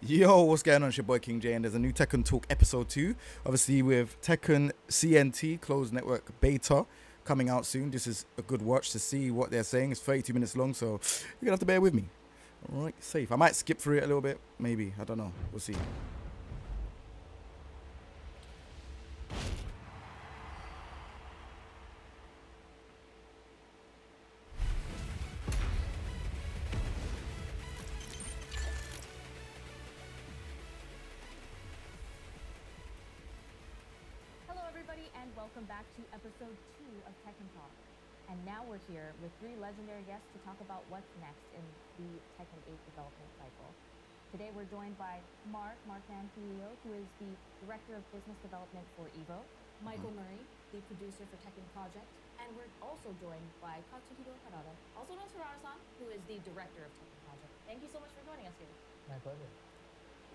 Yo, what's going on? It's your boy King J, and there's a new Tekken Talk episode 2. Obviously, with Tekken CNT, closed network beta, coming out soon. This is a good watch to see what they're saying. It's 32 minutes long, so you're gonna have to bear with me. Alright, safe. I might skip through it a little bit, maybe. I don't know. We'll see. Hello everybody and welcome back to episode 2 of Tekken Talk. And now we're here with 3 legendary guests to talk about what's next in the Tekken 8 development cycle. Today we're joined by Mark Manfilio, who is the Director of Business Development for EVO. Michael Murray, the producer for Tekken Project. And we're also joined by Katsuhiro Harada, also known as Harada-san, who is the Director of Tekken Project. Thank you so much for joining us here. My pleasure.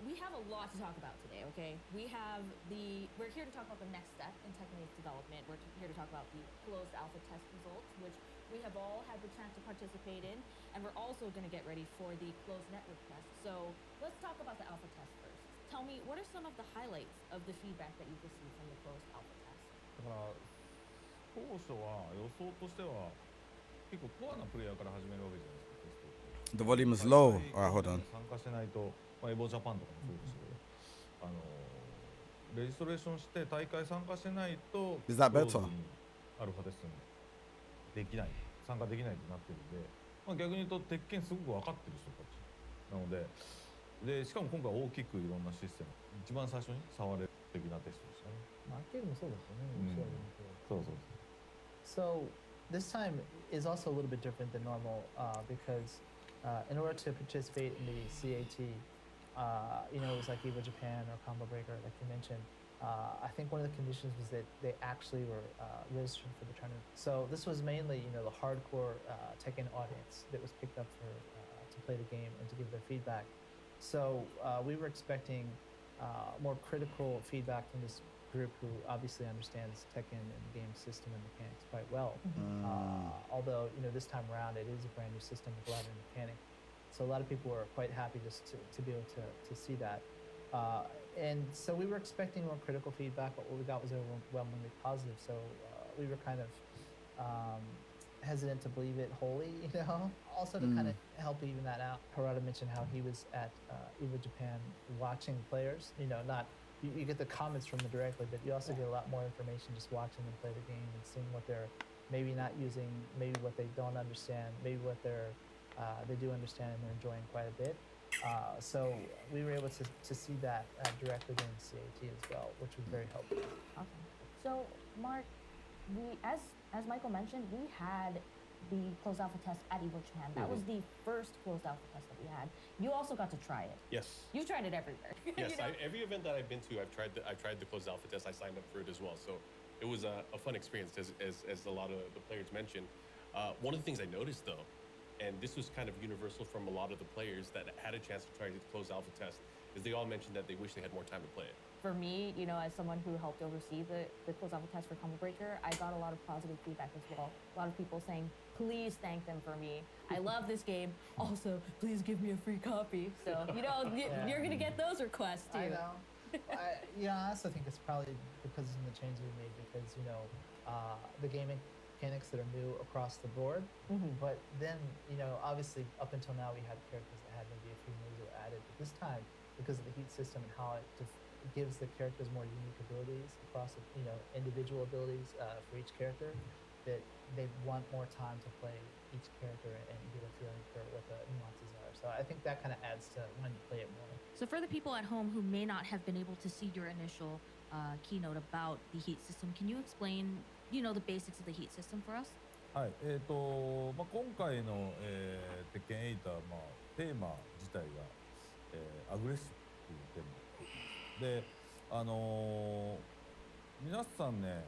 We have a lot to talk about today, okay? We're here to talk about the next step in Tekken 8's development. We're here to talk about the closed alpha test results, which we have all had the chance to participate in, and we're also going to get ready for the closed network test. So let's talk about the alpha test first. Tell me, what are some of the highlights of the feedback that you've received from the closed alpha test? だから当初は予想としては結構コアなプレイヤーから始めるわけじゃないですか、テストって。The volume is low. Alright, hold on. 参加しないと、エボジャパンとかもそうですけど、レジストレーションして大会参加してないと、Is that better? クローズにアルファテストにできない、参加できないってなってるんで、逆に言うと鉄拳すごく分かってる人たちなので、しかも今回大きくいろんなシステム、一番最初に触れる的なテストでしたね。アーケードもそうですよね。そうそう。So this time is also a little bit different than normal because in order to participate in the CAT, it was like EVO Japan or Combo Breaker, like you mentioned. I think one of the conditions was that they actually were registered for the tournament. So this was mainly, the hardcore Tekken audience that was picked up to play the game and to give their feedback. So we were expecting more critical feedback from this group who obviously understands Tekken and the game system and mechanics quite well. Although, this time around it is a brand new system with a lot of mechanics. So a lot of people were quite happy just to be able to see that. And so we were expecting more critical feedback, but what we got was overwhelmingly positive. So we were kind of hesitant to believe it wholly, Also to kind of help even that out, Harada mentioned how he was at EVO Japan watching players, not you get the comments from them directly, but you also get a lot more information just watching them play the game and seeing what they're maybe not using, maybe what they don't understand, maybe what they do understand and they're enjoying quite a bit. So we were able to see that directly during CAT as well, which was very helpful. Awesome. So Mark, as Michael mentioned, we had the closed alpha test at EVO Japan. That was the first closed alpha test that we had. You also got to try it. Yes. You tried it everywhere. Yes, every event that I've been to, I've tried the closed alpha test. I signed up for it as well. So it was a fun experience, as a lot of the players mentioned. One of the things I noticed though, and this was kind of universal from a lot of the players that had a chance to try the closed alpha test, is they all mentioned that they wish they had more time to play it. For me, as someone who helped oversee the closed alpha test for Combo Breaker, I got a lot of positive feedback as well. A lot of people saying, please thank them for me. I love this game. Also, please give me a free copy. So, you're going to get those requests too. I know. I also think it's probably because of the changes we made because, the gaming mechanics that are new across the board. But then, obviously up until now we had characters that had maybe a few moves that were added. But this time, because of the heat system and how it gives the characters more unique abilities across, individual abilities for each character, that they want more time to play each character and get a feeling for what the nuances are. So I think that kind of adds to when you play it more. So for the people at home who may not have been able to see your initial keynote about the heat system, can you explain, the basics of the heat system for us? はい、今回の、鉄拳8は、テーマ自体が、アグレッシブというテーマで、皆さんね、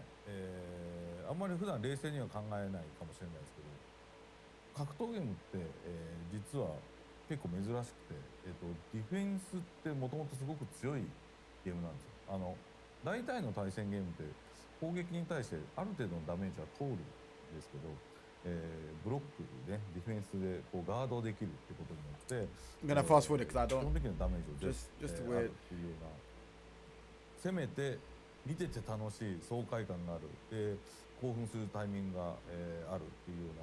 あんまり普段冷静には考えないかもしれないですけど、格闘ゲームって、実は結構珍しくて、ディフェンスってもともとすごく強いゲームなんですよ。大体の対戦ゲームって攻撃に対してある程度のダメージは通るんですけど、ブロックで、ディフェンスでこうガードできるってことによって、I'm gonna fast forward it because I 基本 don't. 的なダメージをJust あ weird. るっていうような、せめて見てて楽しい爽快感があるで興奮するタイミングが、あるっていうよ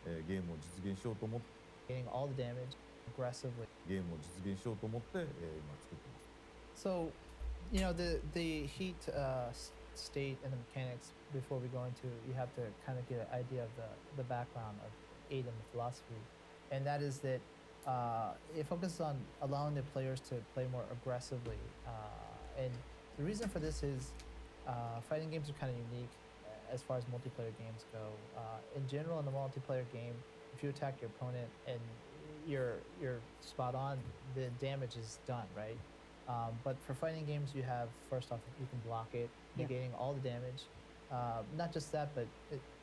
うな、ゲームを実現しようと思って Getting all the damage aggressively. ゲームを実現しようと思って、今作ってます。So, you know, the heat state and the mechanics before we go into, you have to kind of get an idea of the background of aid and the philosophy, and that is that it focuses on allowing the players to play more aggressively, and the reason for this is fighting games are kind of unique as far as multiplayer games go. In general, in a multiplayer game, if you attack your opponent and you're spot on, the damage is done, right? But for fighting games, you have, first off, you can block it, Yeah. negating all the damage. Not just that, but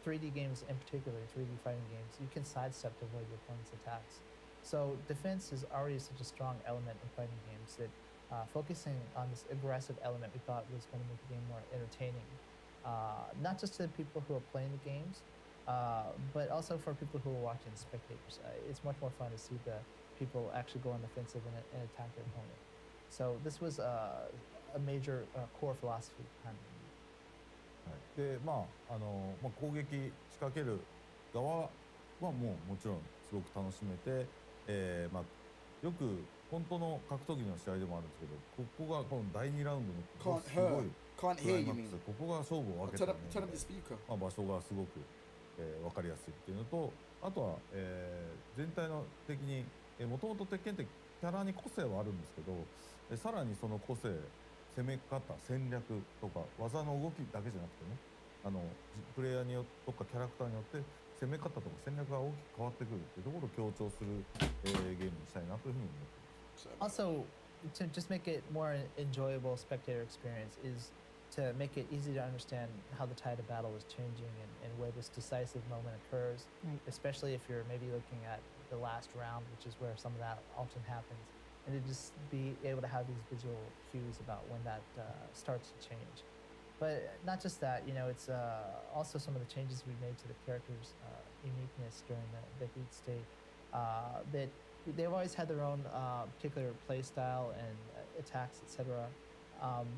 3D games in particular, 3D fighting games, you can sidestep to avoid your opponent's attacks. So defense is already such a strong element in fighting games that focusing on this aggressive element we thought was going to make the game more entertaining. Not just to the people who are playing the games, but also for people who are watching, spectators. It's much more fun to see the people actually go on the offensive and attack their opponent. So this was a major core philosophy behind it. はい、で攻撃仕掛ける側はもちろんすごく楽しめて、よく本当の格闘技の試合でもあるんですけど、ここがこの第2ラウンドの Can't すごい Can't クラ hear イマ you. ック Mean. ス、ここが勝負を分け Turn た up, turn up the speaker. 場所がすごく、分かりやすいっていうのと、あとは、全体の的にもともと鉄拳ってキャラに個性はあるんですけど、さらにその個性、攻め方、戦略とか技の動きだけじゃなくてね、プレイヤーによってとかキャラクターによって攻め方とか戦略が大きく変わってくるっていうところを強調する、ゲームにしたいなというふうに思ってます。Also, to just make it more an enjoyable spectator experience is to make it easy to understand how the tide of battle is changing and where this decisive moment occurs, Right. especially if you're maybe looking at the last round, which is where some of that often happens, and to just be able to have these visual cues about when that starts to change. But not just that, you know, it's also some of the changes we made to the characters' uniqueness during the heat state. That they've always had their own particular play style and attacks, etc.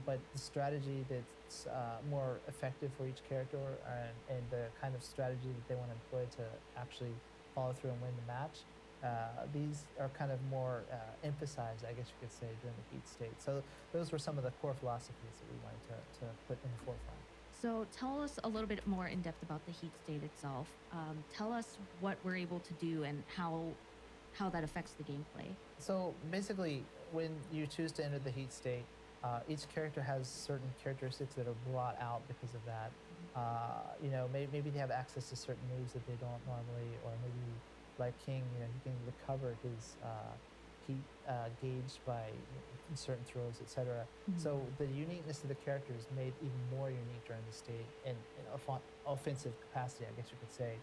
But the strategy that's more effective for each character and the kind of strategy that they want to employ to actually follow through and win the match, these are kind of more emphasized, I guess you could say, during the heat state. So those were some of the core philosophies that we wanted to put in the forefront. So tell us a little bit more in depth about the heat state itself. Tell us what we're able to do and how that affects the gameplay. So basically, when you choose to enter the heat state, each character has certain characteristics that are brought out because of that. You know, maybe they have access to certain moves that they don't normally, or maybe like King, you know, he can recover his heat gauge by certain throws, etc. So the uniqueness of the character is made even more unique during the state in offensive capacity, I guess you could say.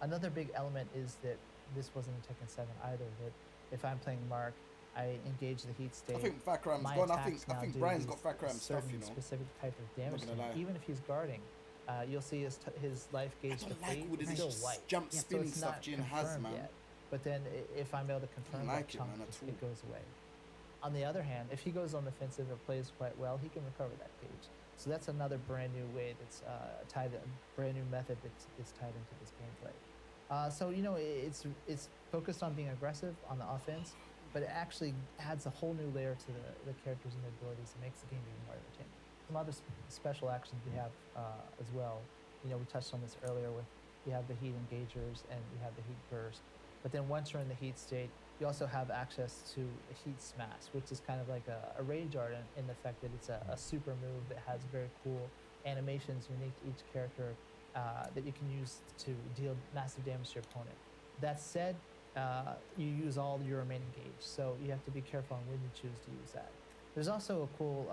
Another big element is that this wasn't in Tekken 7 either, that if I'm playing Mark, I engage the heat state. I think Fakram's my gone. I attacks now think do Brian's these got Fakram stuff, certain you know. specific type of damage to gonna him. lie. Even if he's guarding, you'll see his life I gauge don't like deplete. all It's this still white. jump So spinning it's stuff not Jin has, confirmed man. yet. But then if I'm able to confirm that like it, chunk, man, at it all. goes away. On the other hand, if he goes on the offensive or plays quite well, he can recover that gauge. So that's another brand new way that's tied, a brand new method that's tied into this gameplay. So you know, it's focused on being aggressive on the offense, but it actually adds a whole new layer to the characters and their abilities and makes the game even more entertaining. Some other special actions we have as well. You know, we touched on this earlier with you have the heat engagers and you have the heat burst. But then once you're in the heat state, you also have access to a heat smash, which is kind of like a rage art in the fact that it's a super move that has very cool animations unique to each character that you can use to deal massive damage to your opponent. That said, you use all your remaining gauge, so you have to be careful on when you choose to use that. There's also a cool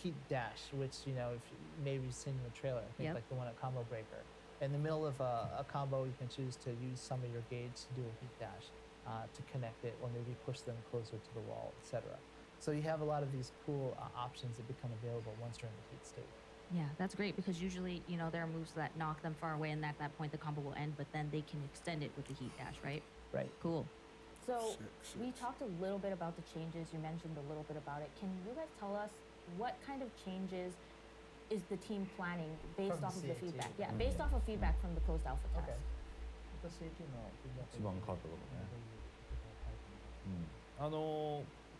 heat dash, which, you know, if maybe you've seen in the trailer, I think Yep. like the one at Combo Breaker. In the middle of a combo, you can choose to use some of your gauge to do a heat dash to connect it, or maybe push them closer to the wall, etc. So you have a lot of these cool options that become available once you're in the heat state. Yeah, that's great because usually, there are moves that knock them far away, and at that point the combo will end, but then they can extend it with the heat dash, right? Right. Cool. So we talked a little bit about the changes. You mentioned a little bit about it. Can you guys tell us what kind of changes is the team planning based From off of the CAT. feedback? Yeah, based off of feedback from the closed alpha test. Okay. 私っていうのは一番変わったことね。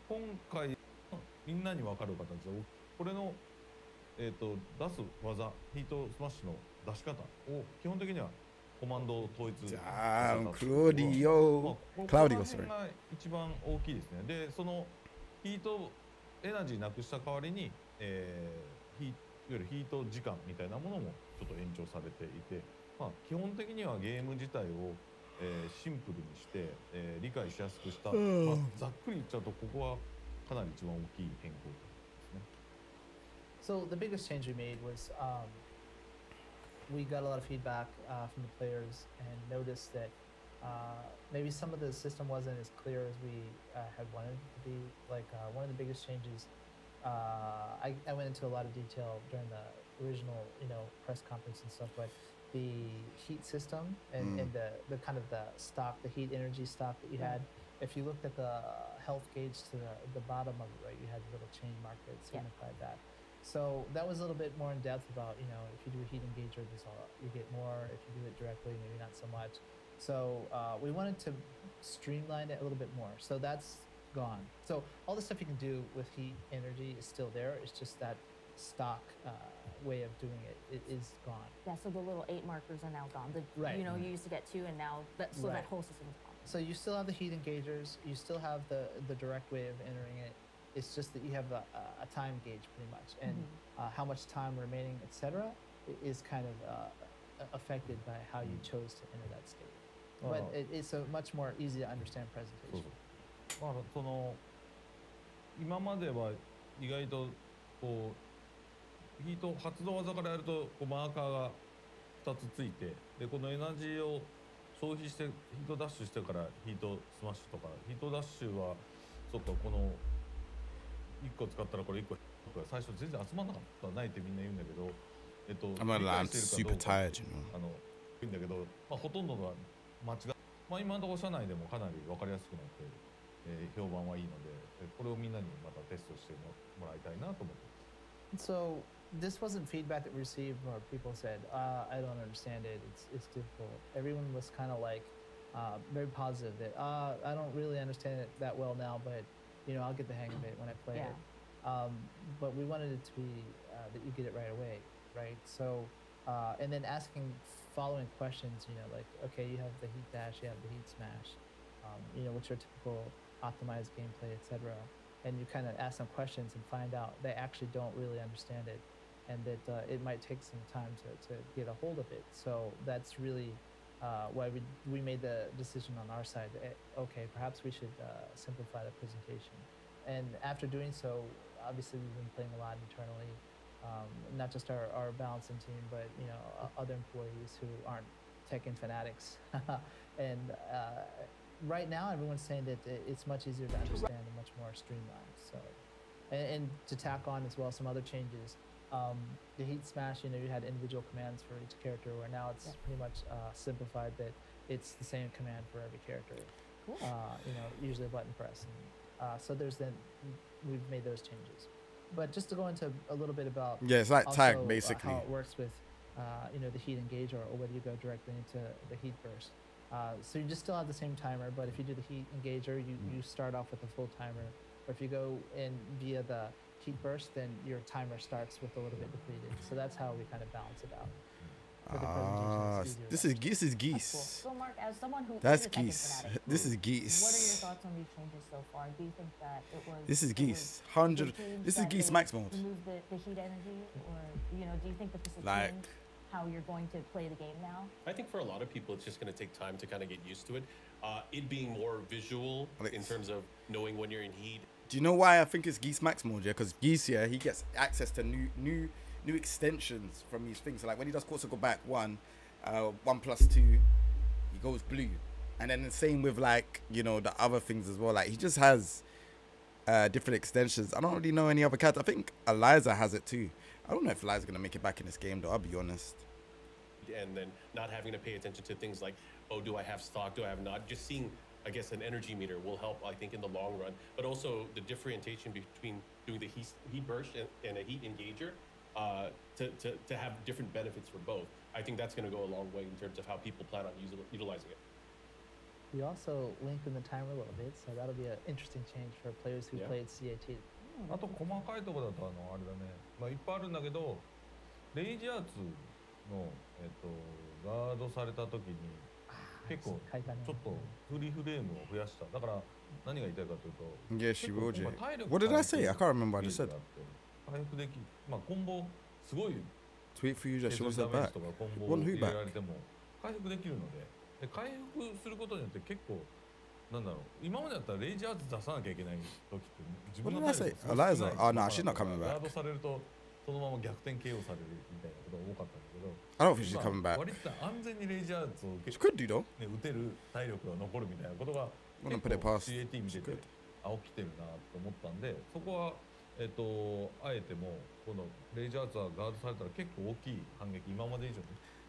今回みんなに分かる形でこれの、出す技ヒートスマッシュの出し方を基本的にはコマンドを統一させたっていうところはClaudio. この Claudio, 辺が一番大きいですね。でそのヒートエナジーなくした代わりに、いわゆるヒート時間みたいなものもちょっと延長されていて、基本的にはゲーム自体を、シンプルにして、理解しやすくした、ざっくり言っちゃうとここはかなり一番大きい変更ですね。So the biggest change we made was we got a lot of feedback from the players and noticed that maybe some of the system wasn't as clear as we had wanted it to be. Like one of the biggest changes, I went into a lot of detail during the original, press conference and stuff, but the heat system and the kind of the stock, the heat energy stock that you had, if you looked at the health gauge to the bottom of it, right, you had a little chain mark that signified that. So that was a little bit more in depth about, if you do a heat engager, you get more. If you do it directly, maybe not so much. So we wanted to streamline it a little bit more. So that's gone. So all the stuff you can do with heat energy is still there. It's just that stock way of doing it is gone. Yeah, so the little 8 markers are now gone. Right. You used to get 2, and now that whole system is gone. So you still have the heat engagers. You still have the direct way of entering it. It's just that you have a time gauge pretty much, and how much time remaining, etc., is kind of affected by how you chose to enter that state. But it's a much more easy to understand presentation. その今までは意外とこうヒート発動技からやるとこうマーカーが2つついて、でこのエナジーを消費してヒートダッシュしてからヒートスマッシュとか、ヒートダッシュはそっかこの1個使ったらこれ1個最初全然集まんなかったないってみんな言うんだけど、I'm not lying, I'm super tired, いいんだけど、ほとんどが間違い、今のところ社内でもかなり分かりやすくなって、評判はいいので、これをみんなにまたテストしてもらいたいなと思ってます。So this wasn't feedback that we received where people said, I don't understand it, it's difficult. Everyone was kind of like very positive that I don't really understand it that well now, but I'll get the hang of it when I play it. But we wanted it to be that you get it right away, right? So and then asking following questions, like, okay, you have the heat dash, you have the heat smash, what's your typical optimized gameplay, etc. And you kind of ask them questions and find out they actually don't really understand it, and that it might take some time to get a hold of it. So that's really why we made the decision on our side that, okay, perhaps we should simplify the presentation. And after doing so, obviously we've been playing a lot internally, not just our balancing team, but other employees who aren't Tekken fanatics. And right now, everyone's saying that it's much easier to understand and much more streamlined. So, and to tack on as well some other changes. The heat smash, you had individual commands for each character, where now it's pretty much simplified that it's the same command for every character. Cool. Usually a button press. And, so we've made those changes. But just to go into a little bit about it's like also, tag basically. how it works with the heat engage, or whether you go directly into the heat burst. So you just still have the same timer, but if you do the heat engager, you start off with a full timer. Or if you go in via the heat burst, then your timer starts with a little bit depleted. So that's how we kind of balance it out. For the presentation, it's easier This is Cool. geese. So Mark, as someone who That's is a Tekken geese. fanatic, This is what are your geese. thoughts on these changes so far? Do you think that it was This is it geese. was 100. good change This is that geese they max mode. removed the heat energy, or do you think that this will Like- change how you're going to play the game now? I think for a lot of people, it's just going to take time to kind of get used to it. It being more visual in terms of knowing when you're in heat. Do you know why I think it's geese max mode? Yeah, because geese, he gets access to new extensions from these things. So like when he does course go back 1, 1+2, he goes blue, and then the same with like the other things as well. Like he just has different extensions. I don't really know any other character. I think Eliza has it too. I don't know if Eliza's gonna make it back in this game though. I'll be honest. And then not having to pay attention to things like, oh, do I have stock? Do I have not? Just seeing, I guess, an energy meter will help, I think, in the long run. But also the differentiation between doing the heat burst and a heat engager to have different benefits for both. I think that's going to go a long way in terms of how people plan on utilizing it. We also lengthened the timer a little bit, so that'll be an interesting change for players who Yeah. played CAT. あと細かいところだとあれだね、まあ、いっぱいあるんだけどレイジアーツの、ガードされた時に結構ちょっとフリーフレームを増やしただから何が言いたいかというと Yeah, she will, Jay. まあ体力 What did I say? I can't remember what I ゲー just ジ said. があって回復できまあコンボすごい Tweet for you that 削 she る wants ダ that メー back. ジとかコンボ One を who 入れ back? られても回復できるので回復することによって結構なんだろう今までだったらレイジアーツ出さなきゃいけない時って自分の What did I say? 体力すごく少ない Eliza? Oh, no, she's not coming ガ back. ードされるとそのまま逆転 KO されるみたいなことが多かったんだけど I don't think she's まあ coming back. 割と安全にレイジアーツを受 She け could do though. ね、打てる体力が残るみたいなことが Wouldn't 結 put it 構 past. CAT 見て She て could. 起きてるなと思ったんでそこはあえてもこのレイジアーツはガードされたら結構大きい反撃今まで以上に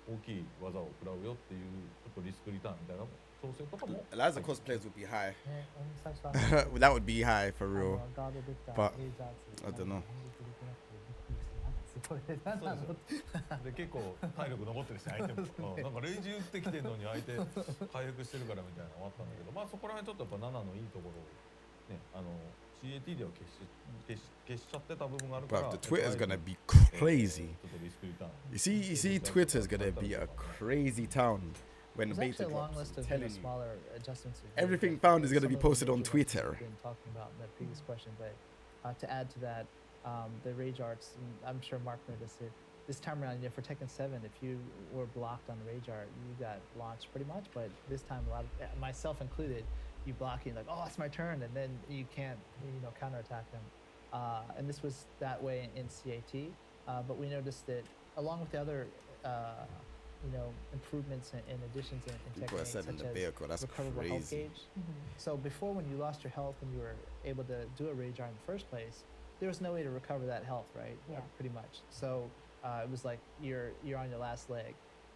大きい技を食らうよっていうちょっとリスクリターンみたいな調整とかも Eliza cosplays would be high. ね、最初は That would be high for real. ガードできた But レイジャーズ I don't know. すごいね。なんなのそうで結構体力残ってるし相手もなんかレイジ打ってきてるのに相手回復してるからみたいなのもあったんだけどまあそこら辺ちょっとやっぱ7のいいところをねCAT では消しちゃってた部分があるから But the Twitter's gonna be crazy. ちょっとリスクリターン You see, Twitter's gonna be a crazy town when the There's beta actually a long drops. list I'm of telling you. smaller adjustments. we've made, Everything but found is gonna some be of the posted on major ones Twitter. we've been talking about in the previous question, but to add to that, the rage arts, and I'm sure Mark noticed it. This time around, for Tekken 7, if you were blocked on the rage art, you got launched pretty much. But this time, a lot of myself included, you blocking like, oh, it's my turn, and then you can't, counterattack them. And this was that way in CAT, but we noticed that along with the other, improvements and additions in People Tekken 8, are said in such the as vehicle. That's recoverable health crazy. gauge. So before, when you lost your health and you were able to do a rage art in the first place, there was no way to recover that health, right? Yeah. Pretty much. So it was like you're on your last leg.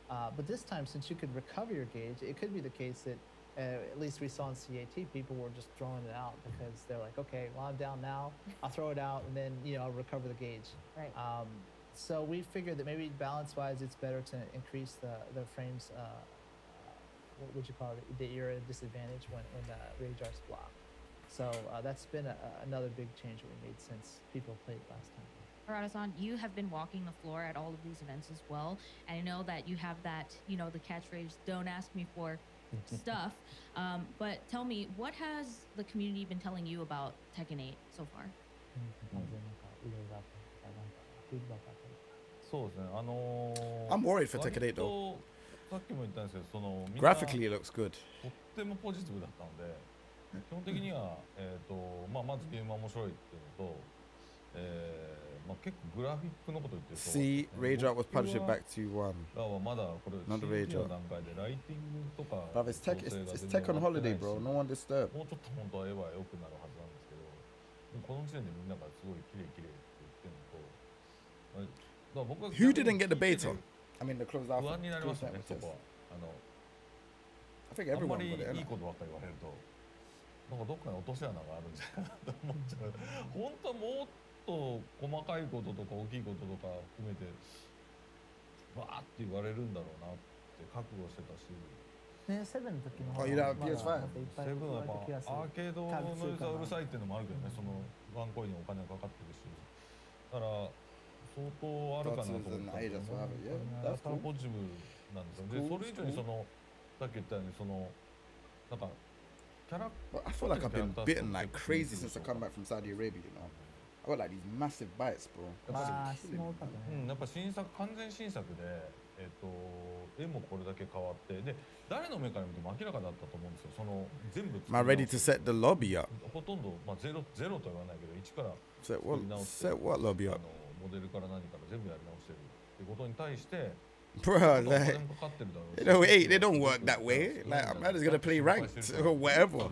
But this time, since you could recover your gauge, it could be the case that at least we saw in CAT, people were just throwing it out because they're like, okay, well, I'm down now. I'll throw it out and then I'll recover the gauge. Right. So we figured that maybe balance-wise, it's better to increase the frames. What would you call it? That you're at a disadvantage when rage arts block. So that's been another big change we made since people played last time. Harada-san, you have been walking the floor at all of these events as well, and I know that you have that, the catchphrase, don't ask me for stuff, but tell me, what has the community been telling you about Tekken 8 so far? そうですねI'm worried for Tekken 8 though. さっきも言ったんですけどみんな Graphically, it looks good. とってもポジティブだったので基本的には、まずゲームは面白いっていうのと、結構グラフィックのこと言ってると See, Rage Art was punished it back to 1. はまだこれ Not the Rage CT の Art. 段階でライティングとか Bruv, it's Tech, 調整が it's 全然 Tech on 終わって holiday, ないし bro. No one disturb. もうちょっと本当は絵は良くなるはずなんですけどもうこの時点でみんながすごい綺麗綺麗って言ってるのと、だから僕は Who didn't get the beta? I mean, the closed 不 alpha. 安になりますよね closed そ alpha こ test. は I think あんま everyone り got it. いい innit? ことばっかり言われるとなんかどっかに落とし穴があるんじゃないかなと思っちゃう本当はもっと細かいこととか大きいこととか含めてバーって言われるんだろうなって覚悟してたしね、セブンの時のあいら PS5 セブンはやっぱアーケードのノイズはうるさいっていうのもあるけどねそのワンコインにお金がかかってるしだから相当あるかなと思ったんだけど That's have it. Yeah, だ that's から cool. ポジティブなんですよで Cool, それ以上にさっき言ったようになんかキャラ But I feel like I've been bitten like crazy since I come back from Saudi Arabia, I got like these massive bites, bro. まあ、質問かね。やっぱ完全新作で、絵もこれだけ変わってで誰の目から見ても明らかだったと思うんですよ全部 Am I ready to set the lobby up? ほとんど、ゼロとは言わないけど1から Set what lobby up? モデルから何から全部やり直してるってことに対して Bro, お金 like, もかかってるだろうし they don't work that way. Like, I'm just gonna play ranked or whatever.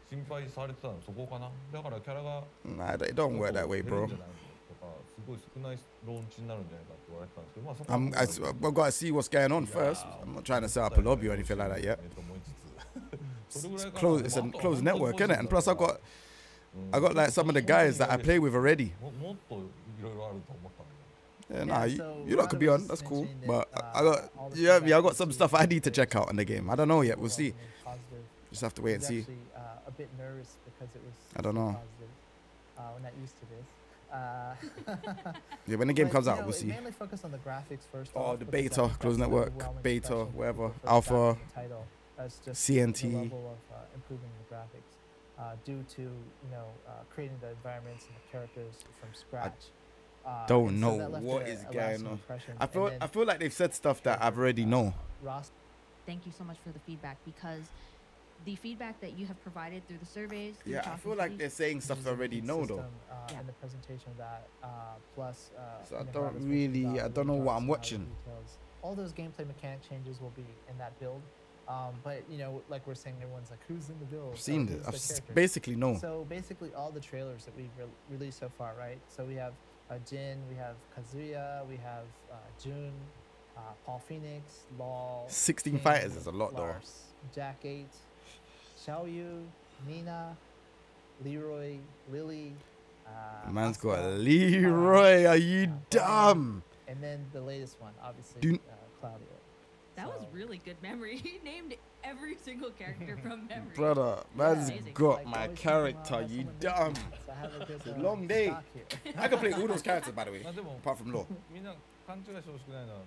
心配されてたのそこかな。だからキャラが Nah, it don't work that way, 減る bro. んじゃないのとか、すごい少ないローンチになるんじゃないかって言われてたんですけど、まあそこは I've got to see what's going on first. I'm not trying to set up a lobby or anything like that yet. It's a closed network, isn't it? And plus, I got like some of the guys that I play with already. もっといろいろあると思ったんで。 Yeah, nah, so you lot could be on. That's cool. But I got, yeah, I got some stuff I need to check out in the game. I don't know yet. We'll see. Just have to wait and see. Actually, a bit nervous because it was I don't know. positive. We're not used to this. Yeah, when the game But, comes you out, know, we'll it see. mainly focused on the graphics first Oh, off, the because beta, that's closed the network, overwhelming beta, impression whatever, when we first alpha, got the title. That's just CNT. the level of improving the graphics due to creating the environments and the characters from scratch. Don't and so know that left what a is lasting going on. impression. I And then feel like they've said stuff that I've already know. Ross Thank you so much for the feedback, because the feedback that you have provided through the surveys, through Yeah, I talking feel to like these- they're saying stuff I already know though. Yeah. And the presentation of that, plus. So I Robert's don't mentioned really- about I don't know what I'm retards and watching. other details. All those gameplay mechanic changes will be in that build. But like we're saying, everyone's like, who's in the build? I've seen Who's it. the I've characters? basically know. So basically, all the trailers that we've released so far, right? So we have Jin, we have Kazuya, we have Jun, Paul Phoenix, Law. 16 King, fighters is a lot though. Lars, Jack 8, Xiaoyu, Nina, Leroy, Lily. Man's got Asuka, Leroy. Are you dumb? and then the latest one, obviously, Do- Claudio. That was So- really good memory. He named every single character from memory. Brother, man's amazing. got Like, my always thinking, character. "Wow, You someone missed dumb. me." So I have a good, It's a long day. stock here. I can play all those characters, by the way, まあでも apart from Law みんな勘違いしてほしくないのは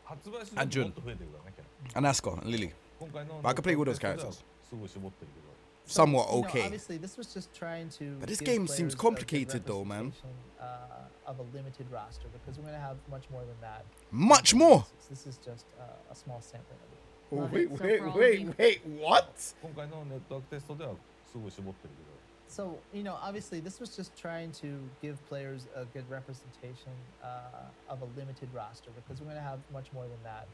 発売する And と Jun. もっと増えてるからねキャラ and Asuka and Lily. 今回の But I could play all those テストでは characters. すごい絞ってるけど Somewhat You know, okay. obviously, this was just trying to. But this give game seems players a good complicated though, man. representation, Of a limited roster, because we're gonna have much more than that. Much more. This is just a small sampling of it. Oh, Love wait, it. So wait, for all of wait, you- wait. What? 今回のネットワークテストではすごい絞ってるけど So, obviously, this was just trying to give players a good representation of a limited roster, because we're gonna have much more than that.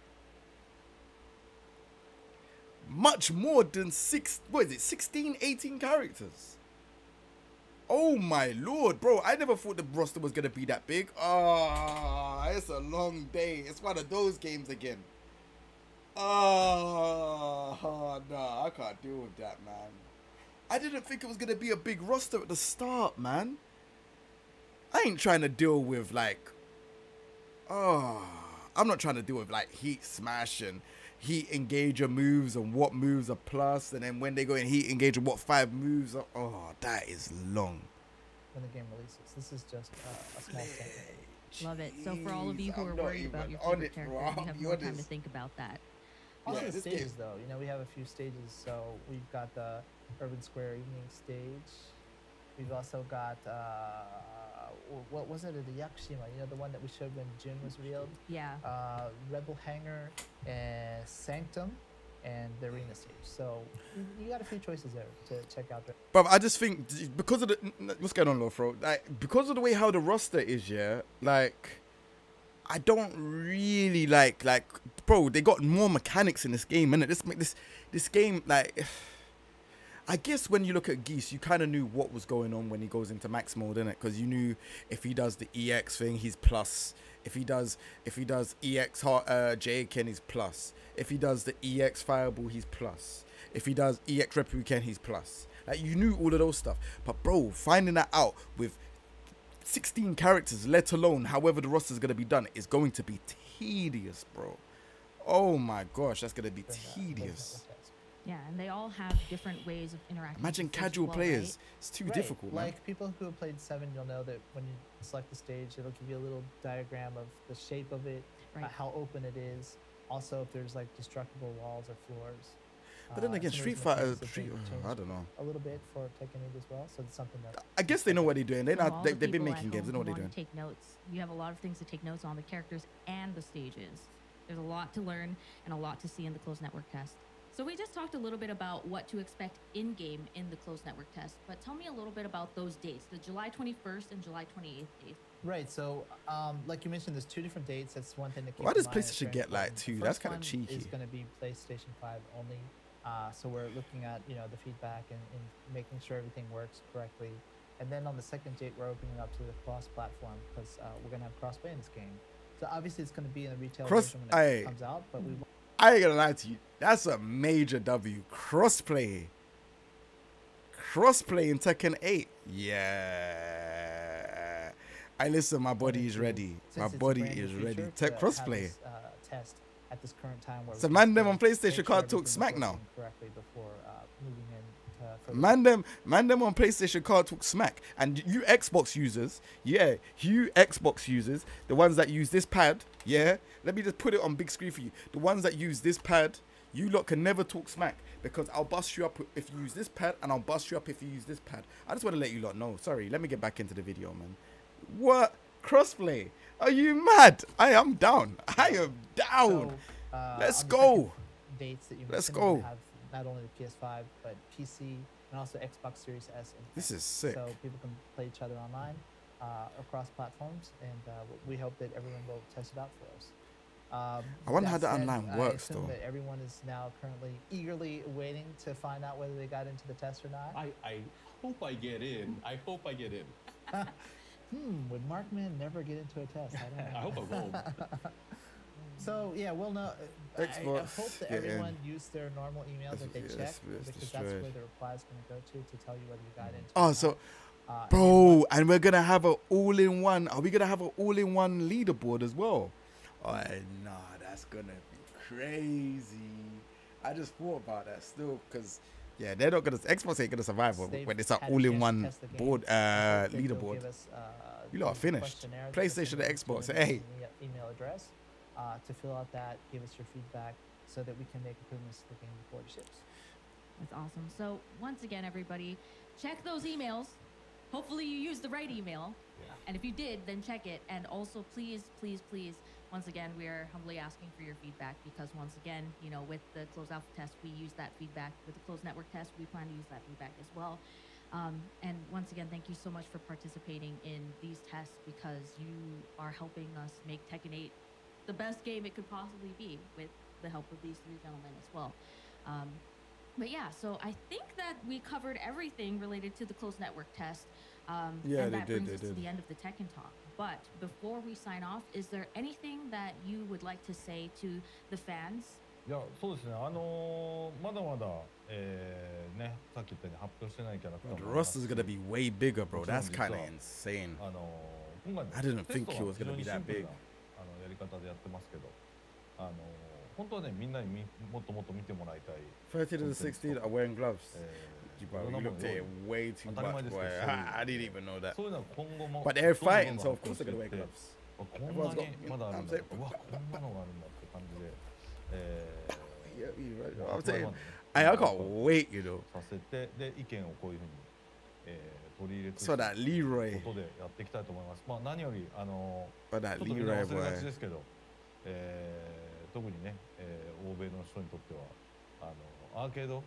Much more than 16, 18 characters? Oh my lord, bro. I never thought the roster was going to be that big. Ah, it's a long day. It's one of those games again. Oh, nah, I can't deal with that, man. I didn't think it was going to be a big roster at the start, man. I ain't trying to deal with, like... I'm not trying to deal with, like, heat smash and heat engager moves and what moves are plus, and then when they go in heat engager, what 5 moves are... Oh, that is long. When the game releases, this is just a small sampling. Love it. So for all of you who Jeez, are I'm not worried about even your on favorite it, bro. character, I'll you have be more time to honest. think about that. Also Yeah, the this stages, game- though. We have a few stages. So we've got the Urban Square Evening stage. We've also got what was it? The Yakushima. The one that we showed when Jin was revealed. Yeah. Rebel Hangar and Sanctum, and the arena stage. So you got a few choices there to check out. There. But I just think because of the... What's going on, Lofro? Like, because of the way how the roster is, yeah, like... I don't really like, bro, they got more mechanics in this game, innit? This game, like... I guess when you look at Geese, you kind of knew what was going on when he goes into max mode, innit? Because you knew if he does the EX thing, he's plus. If he does EX J-Ken, he's plus. If he does the EX Fireball, he's plus. If he does EX Replican, he's plus. Like, you knew all of those stuff. But, bro, finding that out with 16 characters, let alone however the roster is going to be done, is going to be tedious, bro. Oh, my gosh, that's going to be tedious. Yeah, and they all have different ways of interacting. Imagine with the stage as casual well, players. right? It's too Right, difficult, man. Like people who have played 7, you'll know that when you select the stage, it'll give you a little diagram of the shape of it, Right. how open it is. Also, if there's like destructible walls or floors. But then again, some of Street these Fighter, mechanics have been changed I don't know. a little bit for Tekken 8 as well, so it's something that. I guess they know what they're doing. So all They've the been people at making games. They home know what who they're want doing. to take notes. You have a lot of things to take notes on, the characters and the stages. There's a lot to learn and a lot to see in the closed network test. So we just talked a little bit about what to expect in-game in the closed network test, but tell me a little bit about those dates, the July 21st and July 28th dates. Right, so like you mentioned, there's 2 different dates. That's one thing to keep Why in does mind. It's PlayStation very get, like, important. 2? The That's first kinda one cheeky. Is going to be PlayStation 5 only. So we're looking at the feedback and making sure everything works correctly. And then on the second date, we're opening up to the cross platform because we're gonna have crossplay in this game. So obviously it's gonna be in the retail version when it comes out, but we. I ain't gonna lie to you. That's a major W. Crossplay in Tekken 8. Yeah. I listen. My body is ready. My body is ready. Tech crossplay. Test at this current time. Where So man, them on PlayStation can't talk smack now. Correctly before moving in. Man, them on PlayStation can't talk smack. And you Xbox users, the ones that use this pad, let me just put it on big screen for you. The ones that use this pad, you lot can never talk smack because I'll bust you up if you use this pad and I'll bust you up if you use this pad. I just want to let you lot know. Sorry, let me get back into the video, man. What? Crossplay? Are you mad? I am down. I am down. So, let's go. Dates that you Let's mentioned, go. have not only the PS5 but PC and also Xbox Series S. And This is sick. So people can play each other online across platforms, and we hope that everyone will test it out for us. I wonder how that the said, online works, I assume though. that everyone is now currently eagerly waiting to find out whether they got into the test or not. I hope I get in. I hope I get in. Would Markman never get into a test? I don't know. I hope I won't. So yeah, we'll know. I Xbox, hope that get in. everyone used their normal email that they Yes, checked yes, because destroyed. that's where the reply is going to go to tell you whether you got into. Oh, or so, not. bro, and we're gonna have an all-in-one. Are we gonna have an all-in-one leaderboard as well? Oh, nah, that's gonna be crazy. I just thought about that still, because they're not gonna. Xbox ain't gonna survive when it's an all-in-one board leaderboard. You lot are finished. PlayStation and Xbox. Hey. Email address to fill out that. Give us your feedback so that we can make improvements to the game before it ships. That's awesome. So once again, everybody, check those emails. Hopefully you used the right email. And if you did, then check it. And also, please, please, please, once again, we are humbly asking for your feedback because once again, with the closed alpha test, we use that feedback. With the closed network test, we plan to use that feedback as well. And once again, thank you so much for participating in these tests because you are helping us make Tekken 8 the best game it could possibly be with the help of these three gentlemen as well. But yeah, so I think that we covered everything related to the closed network test. And that brings us to the end of the Tekken talk. But before we sign off, is there anything that you would like to say to the fans? いや、そうですね。まだまだ、ね、さっき言ったように発表してないキャラクター The もあります roster's し gonna be way bigger, bro. もちろん That's 実は kind of insane. 今回の I didn't テス think ト he は was 非 gonna 常に be シ that ンプル big. なやり方でやってますけど、本当はね、みんなにもっともっと見てもらいたい。 13 to the 16 are wearing gloves. い Bro, ろんな you もの looked at it 用意 way too 当たり前 much, です boy. けど、I didn't even know that. そういうのは今後も But they're どんどん fighting, どん so どん of course they're gonna wear 発表していって gloves. こん Everyone's な got- にまだあるん I'm だ saying- うわ、こんなのがあるんだって感じで、Yeah, you're right. まあ I'm これ saying, までね I can't wait, you know. させて、で、意見をこういうふうに、取り入れつつ So that Leroy, ことでやっていきたいと思います。まあ何よりbut ち that ょっとみんな Leroy 忘れがち boy. ですけど、特にね、欧米の人にとってはアーケード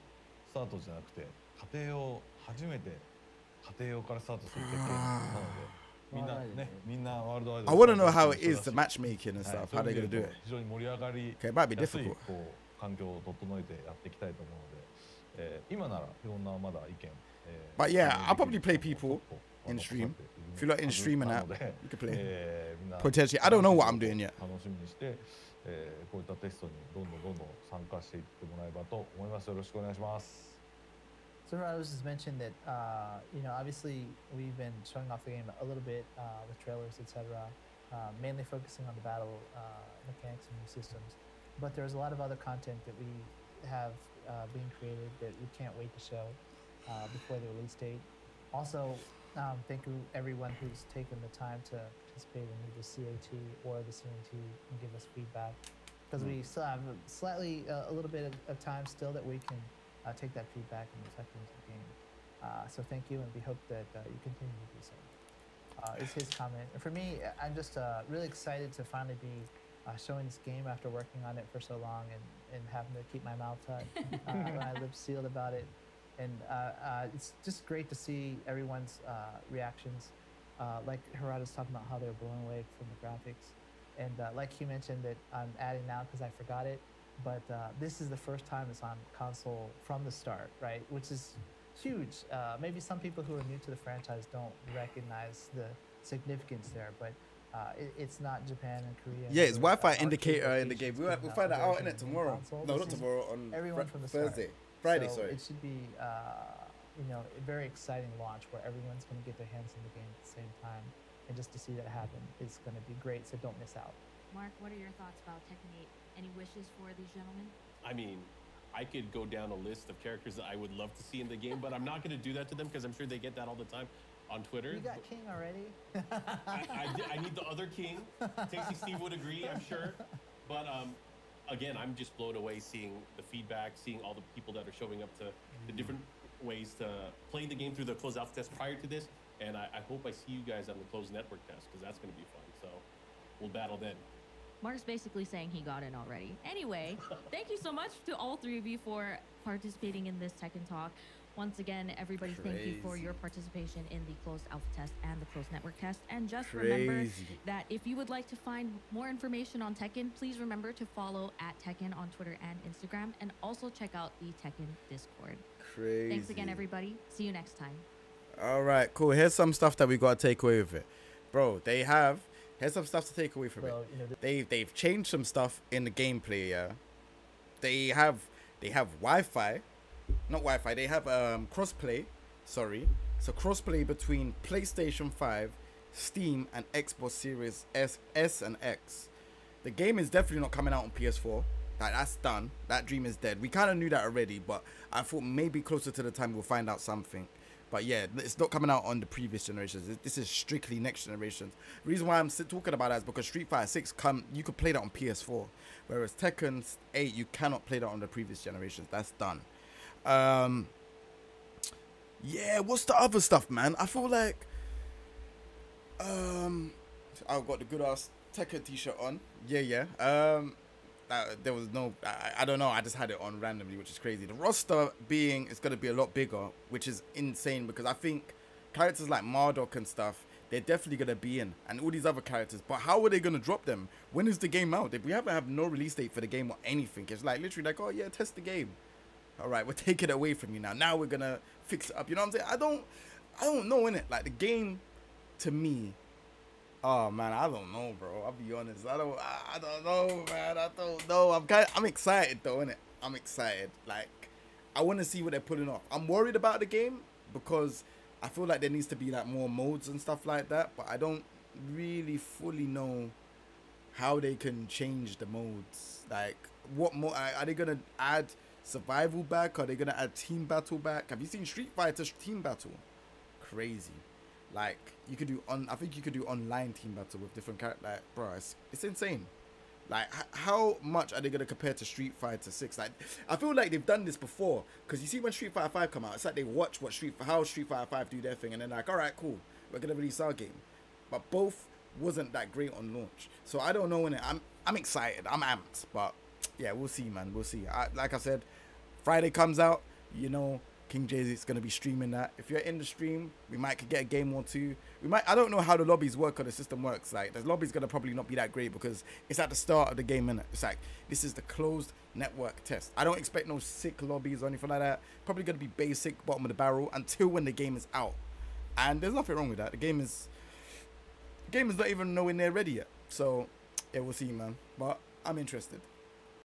スタートじゃなくて家庭用初めて家庭用からスタートする鉄拳なので。みんなね、みんなワールドワイド I want to know how it is to matchmaking and はい stuff. How they gonna do it? 非常に盛り上がり Okay, it might be やすい difficult. こう環境を整えてやっていきたいと思うので、今ならいろんなまだ意見、But yeah, 反映 I'll で probably きる play 時間 people もちょっと in stream. 残 If you're not in stream and な that, ので you can play. みんな Potentially, I don't know what I'm doing yet. 楽しみにして、こういったテストにどんどん参加していってもらえばと思います。よろしくお願いします。 So I was just mentioned that obviously we've been showing off the game a little bit with trailers, etc. Mainly focusing on the battle mechanics and new systems, but there's a lot of other content that we have being created that we can't wait to show before the release date. Also, thank you everyone who's taken the time to participate in either CAT or the CNT and give us feedback, because we still have a little bit of time still that we can take that feedback and reflect it into the game. So thank you, and we hope that you continue to do so. Is his comment. And for me, I'm just really excited to finally be showing this game after working on it for so long and having to keep my mouth shut, my lips sealed about it. And it's just great to see everyone's reactions. Like Harada's talking about how they're blown away from the graphics. And like he mentioned that I'm adding now because I forgot it. but this is the first time it's on console from the start, right? Which is huge. Maybe some people who are new to the franchise don't recognize the significance there, but it's not Japan and Korea. Yeah, it's or, Wi-Fi arcade indicator in the game. locations We'll putting out find a that out version in it of the tomorrow. console. No, This not is tomorrow. On everyone from the start. Thursday, Friday. So Sorry. it should be, you know, a very exciting launch where everyone's going to get their hands in the game at the same time, and just to see that happen is going to be great. So don't miss out. Mark, what are your thoughts about Tekken 8? Any wishes for these gentlemen? I mean, I could go down a list of characters that I would love to see in the game, but I'm not going to do that to them because I'm sure they get that all the time on Twitter. You got King already. I need the other King. Tasty Steve would agree, I'm sure. But again, I'm just blown away seeing the feedback, seeing all the people that are showing up to the different ways to play the game through the closed alpha test prior to this. And I hope I see you guys on the closed network test because that's going to be fun. So we'll battle then. Mark's basically saying he got in already. Anyway, thank you so much to all three of you for participating in this Tekken Talk. Once again, everybody, thank you for Crazy. your participation in the closed alpha test and the closed network test. And just remember Crazy. that if you would like to find more information on Tekken, please remember to follow @Tekken on Twitter and Instagram, and also check out the Tekken Discord. Crazy. Thanks again, everybody. See you next time. All right, cool. Here's some stuff that we got to take away with it, bro. Here's some stuff to take away from Well, it. you know, They've changed some stuff in the gameplay. Yeah, they have Wi-Fi, not Wi-Fi. They have crossplay. Sorry, so crossplay between PlayStation 5, Steam, and Xbox Series S and X. The game is definitely not coming out on PS4. That's done. That dream is dead. We kind of knew that already, but I thought maybe closer to the time we'll find out something. But yeah, it's not coming out on the previous generations. This is strictly next generations. The reason why I'm talking about that is because Street Fighter 6 you could play that on PS4, whereas Tekken 8 you cannot play that on the previous generations. That's done. Yeah, what's the other stuff, man? I feel like I've got the good ass Tekken t-shirt on. Yeah. There was no, I don't know, I just had it on randomly, which is crazy. The roster it's going to be a lot bigger, which is insane, because I think characters like Marduk and stuff, they're definitely going to be in, and all these other characters, but how are they going to drop them? When is the game out? We haven't have no release date for the game or anything. It's like literally like, oh yeah, test the game. All right, we'll take it away from you now we're going to fix it up. You know what I'm saying? I don't know, innit? Like, the game, to me, oh man, I don't know, bro. I'll be honest. I don't know, man. I don't know. I'm excited though, innit? I'm excited. Like, I want to see what they're pulling off. I'm worried about the game because I feel like there needs to be like more modes and stuff like that, but I don't really fully know how they can change the modes. Like, what more are they gonna add? Survival back? Are they gonna add team battle back? Have you seen Street Fighter team battle? Crazy. Like, you could do I think you could do online team battle with different characters. Like, bro, it's insane. Like, how much are they gonna compare to Street Fighter 6? Like, I feel like they've done this before, because you see when Street Fighter 5 come out, it's like they watch how Street Fighter 5 do their thing, and then like, all right, cool, we're gonna release our game. But both wasn't that great on launch, so I don't know when I'm excited, I'm amped, but yeah, we'll see, man. We'll see. Like I said, Friday comes out, you know, King Jay-Z's going to be streaming that. If you're in the stream, we might could get a game or two. I don't know how the lobbies work or the system works. Like, the lobby's going to probably not be that great because it's at the start of the game, innit? It's like, this is the closed network test. I don't expect no sick lobbies or anything like that. Probably going to be basic, bottom of the barrel, until when the game is out. And there's nothing wrong with that. The game is not even nowhere near ready yet. So, yeah, we'll see, man. But I'm interested.